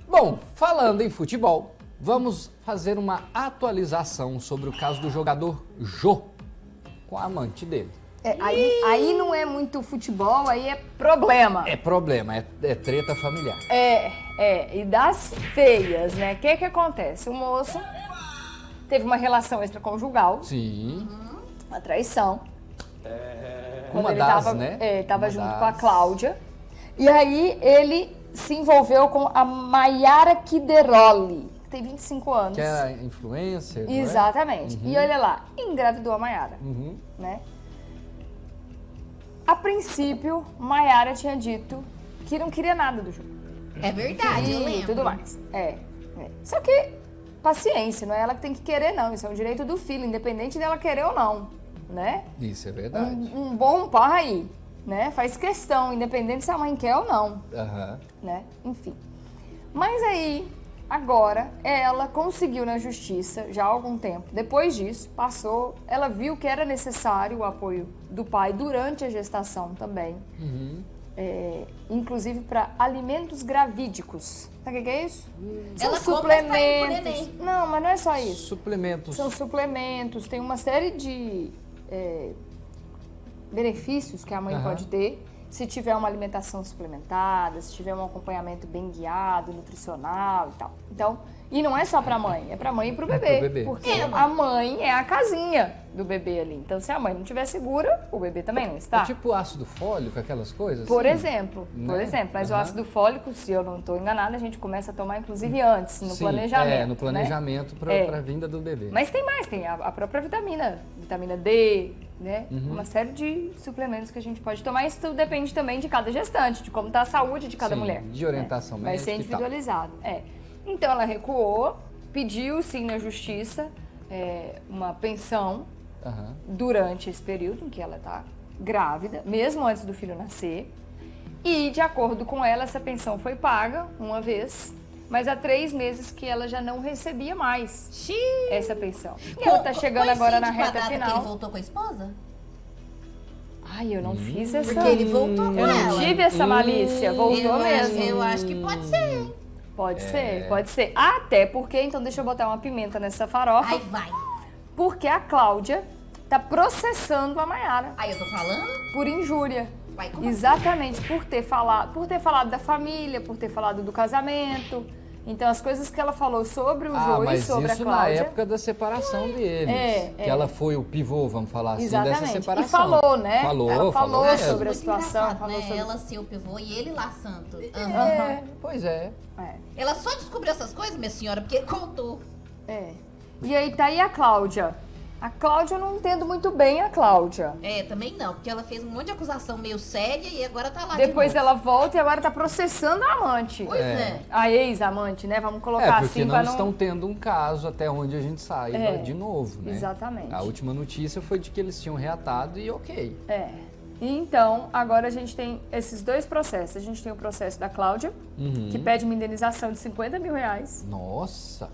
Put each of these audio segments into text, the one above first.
Bom, falando em futebol, vamos fazer uma atualização sobre o caso do jogador Jô com a amante dele. Aí não é muito futebol, aí é problema. É problema, é treta familiar. E das feias, né? O que acontece? O moço teve uma relação extraconjugal. Sim. Uma traição. Quando Uma ele das, tava, né? tava Uma junto das. com a Cláudia. E aí ele se envolveu com a Maiara Kideroli, que tem 25 anos. Que é influencer, não é? Exatamente. E olha lá, engravidou a Maiara, né? A princípio, Maiara tinha dito que não queria nada do jogo. É verdade, eu lembro. E tudo mais. Só que, paciência, não é ela que tem que querer, não. Isso é um direito do filho, independente dela querer ou não, né? Isso é verdade. Um bom pai, né, faz questão, independente se a mãe quer ou não, né? Enfim. Mas aí, agora, ela conseguiu na justiça, já há algum tempo, depois disso, passou, ela viu que era necessário o apoio do pai durante a gestação também, inclusive para alimentos gravídicos. Sabe o que é isso? São Ela compra pra ir pro suplementos. neném. Não, mas não é só isso. Suplementos. São suplementos, tem uma série de benefícios que a mãe pode ter se tiver uma alimentação suplementada, se tiver um acompanhamento bem guiado, nutricional e tal. Então, e não é só pra mãe, é pra mãe e pro bebê. bebê. Porque a mãe é a casinha do bebê ali. Então, se a mãe não estiver segura, o bebê também não está. É tipo ácido fólico, aquelas coisas? Por assim? exemplo. Né? Mas o ácido fólico, se eu não estou enganada, a gente começa a tomar inclusive antes, no Sim, planejamento. no planejamento né? para a vinda do bebê. Mas tem mais, tem a própria vitamina D, né? Uma série de suplementos que a gente pode tomar. Isso tudo depende também de cada gestante, de como está a saúde de cada Sim, mulher. de orientação né? Vai ser médica e tal. individualizado. Então ela recuou, pediu sim na justiça uma pensão durante esse período em que ela está grávida, mesmo antes do filho nascer. E, de acordo com ela, essa pensão foi paga uma vez, mas há 3 meses que ela já não recebia mais essa pensão. E ela está chegando agora na reta Que ele final. voltou com a esposa? Ai, eu não fiz essa... Porque ele voltou com Eu não ela. tive essa malícia, voltou mesmo. Eu acho que pode ser. Pode ser. Até porque, então deixa eu botar uma pimenta nessa farofa. Aí vai. Porque a Cláudia tá processando a Maiara Aí eu tô falando? por injúria. Vai, como Exatamente, por ter falado da família, por ter falado do casamento. Então, as coisas que ela falou sobre o Jô e mas sobre a isso na Cláudia... época da separação deles. Que ela foi o pivô, vamos falar assim, dessa Exatamente. separação. E falou, né? Falou, ela falou mesmo. sobre a Muito situação. engraçado, Falou né? sobre... Ela ser o pivô e ele lá santo. Pois é. Ela só descobriu essas coisas, minha senhora, porque ele contou. E aí tá aí a Cláudia. A Cláudia, eu não entendo muito bem a Cláudia. Também não, porque ela fez um monte de acusação meio séria e agora tá lá Depois de novo. ela volta e agora tá processando a amante. Pois é. A ex-amante, né? Vamos colocar Porque assim não pra estão tendo um caso até onde a gente saiba de novo, né? Exatamente. A última notícia foi de que eles tinham reatado e ok. Então, agora a gente tem esses 2 processos. A gente tem o processo da Cláudia, que pede uma indenização de 50 mil reais. Nossa.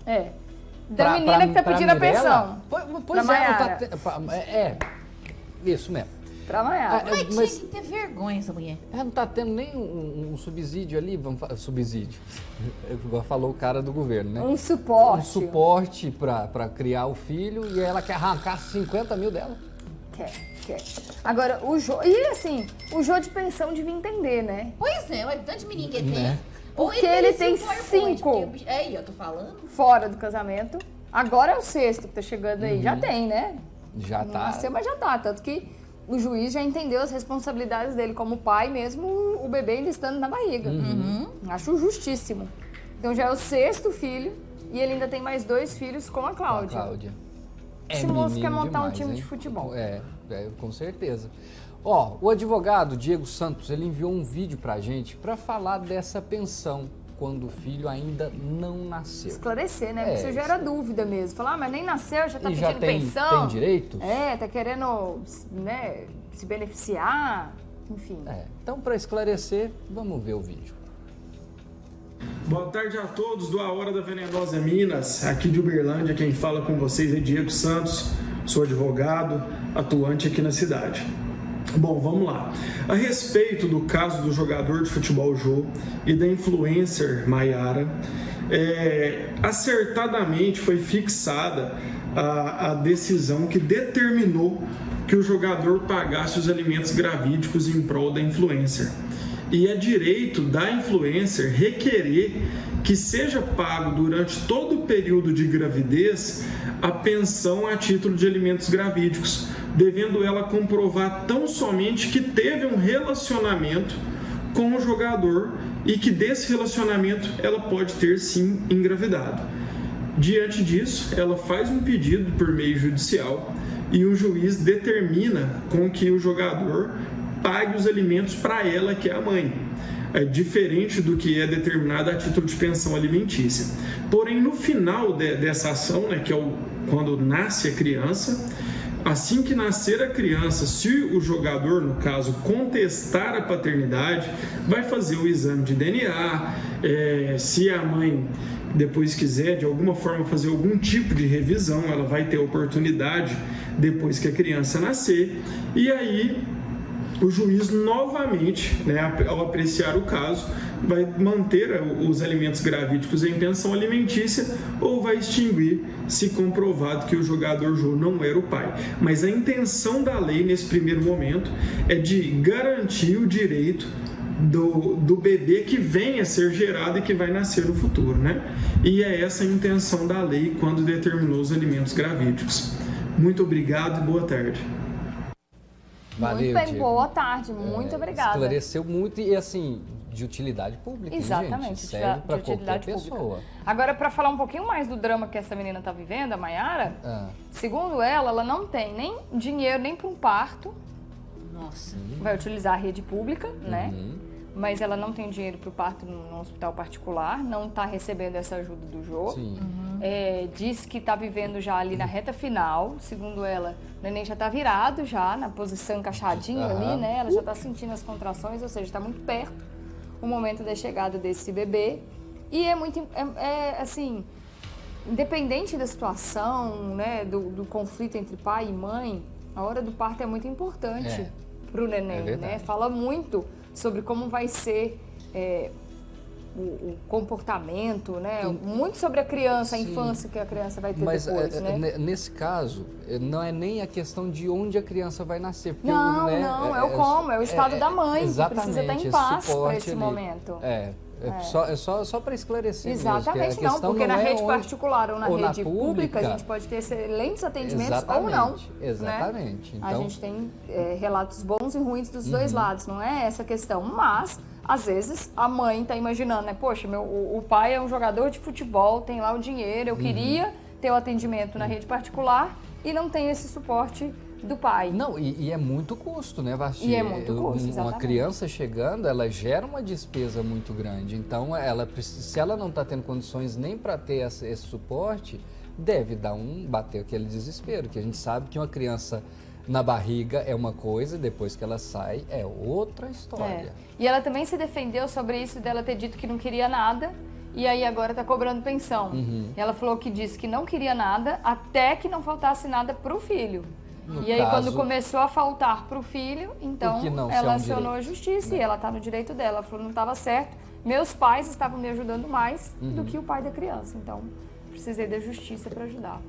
Da menina que tá pra pedindo a Mirella? pensão. Pois Pra é, não tá Maiara. isso mesmo. Pra Maiara. Mas tinha que ter vergonha essa mulher. Ela não tá tendo nem um subsídio ali, vamos falar, subsídio. Igual falou o cara do governo, né? Um suporte. Um suporte pra criar o filho e ela quer arrancar 50 mil dela. Quer. Agora, o Jô... E assim, o Jô de pensão devia entender, né? Pois é, olha, tanto de menino que ele Né? tem. Ou Porque ele merecia tem um PowerPoint, 5. porque eu tô falando. Fora do casamento. Agora é o 6º que tá chegando aí. Já tem, né? Já Não tá. nasceu, mas já tá. Tanto que o juiz já entendeu as responsabilidades dele como pai, mesmo o bebê ainda estando na barriga. Acho justíssimo. Então já é o 6º filho e ele ainda tem mais 2 filhos com a Cláudia. Esse moço menino quer montar um demais, time hein? de futebol. Com certeza. Ó, o advogado Diego Santos, ele enviou um vídeo pra gente pra falar dessa pensão quando o filho ainda não nasceu. Esclarecer, né? Porque isso gera dúvida mesmo. Falar, mas nem nasceu, já tá E pedindo já tem pensão. direitos? Tá querendo, né, se beneficiar, enfim. Então, para esclarecer, vamos ver o vídeo. Boa tarde a todos do A Hora da Venenosa Minas, aqui de Uberlândia, quem fala com vocês é Diego Santos, sou advogado, atuante aqui na cidade. Bom, vamos lá. A respeito do caso do jogador de futebol Jô e da influencer Maiara, acertadamente foi fixada a decisão que determinou que o jogador pagasse os alimentos gravídicos em prol da influencer. E é direito da influencer requerer que seja pago durante todo o período de gravidez a pensão a título de alimentos gravídicos, devendo ela comprovar tão somente que teve um relacionamento com o jogador e que desse relacionamento ela pode ter sim engravidado. Diante disso, ela faz um pedido por meio judicial e o juiz determina com que o jogador pague os alimentos para ela, que é a mãe. É diferente do que é determinado a título de pensão alimentícia. Porém, no final dessa ação, né, que é quando nasce a criança, assim que nascer a criança, se o jogador, no caso, contestar a paternidade, vai fazer o exame de DNA, se a mãe depois quiser, de alguma forma, fazer algum tipo de revisão, ela vai ter oportunidade depois que a criança nascer, e aí o juiz novamente, né, ao apreciar o caso, vai manter os alimentos gravídicos em pensão alimentícia ou vai extinguir se comprovado que o jogador Jô não era o pai. Mas a intenção da lei nesse primeiro momento é de garantir o direito do bebê que vem a ser gerado e que vai nascer no futuro, né? E é essa a intenção da lei quando determinou os alimentos gravídicos. Muito obrigado e boa tarde. Valeu, muito bem, Diego. boa tarde, muito obrigada. Esclareceu muito e, assim, de utilidade pública, exatamente, gente? Serve para qualquer pessoa. Pública. Agora, para falar um pouquinho mais do drama que essa menina está vivendo, a Maiara, segundo ela não tem nem dinheiro nem para um parto. Nossa. Vai utilizar a rede pública, né? Mas ela não tem dinheiro para o parto no hospital particular, não está recebendo essa ajuda do Jô. Diz que está vivendo já ali na reta final, segundo ela, o neném já está virado já, na posição encaixadinho ali, né? Ela já está sentindo as contrações, ou seja, está muito perto o momento da chegada desse bebê. E é muito, assim, independente da situação, né, do conflito entre pai e mãe, a hora do parto é muito importante para o neném, né? Fala muito sobre como vai ser o comportamento, né? Muito sobre a criança, a infância que a criança vai ter depois, né? Nesse caso, não é nem a questão de onde a criança vai nascer. Porque é o estado da mãe, que precisa estar em paz para esse ali. momento. Só para esclarecer. Exatamente, mesmo, porque na rede onde, particular ou na rede na pública, a gente pode ter excelentes atendimentos ou não. Exatamente. Né? Então, a gente tem relatos bons e ruins dos dois lados, não é essa questão. Mas, às vezes, a mãe está imaginando, né? Poxa, o pai é um jogador de futebol, tem lá o dinheiro, eu queria ter o atendimento na rede particular e não tem esse suporte do pai. Não, e é muito custo, né, Vasti? E é muito custo, exatamente. Uma criança chegando, ela gera uma despesa muito grande. Então, se ela não está tendo condições nem para ter esse suporte, deve bater aquele desespero, que a gente sabe que uma criança na barriga é uma coisa, depois que ela sai é outra história. E ela também se defendeu sobre isso dela ter dito que não queria nada, e aí agora está cobrando pensão. Ela falou que disse que não queria nada até que não faltasse nada para o filho. E aí, quando começou a faltar para o filho, então ela acionou a justiça e ela está no direito dela. Ela falou, não estava certo, meus pais estavam me ajudando mais do que o pai da criança. Então, precisei da justiça para ajudar.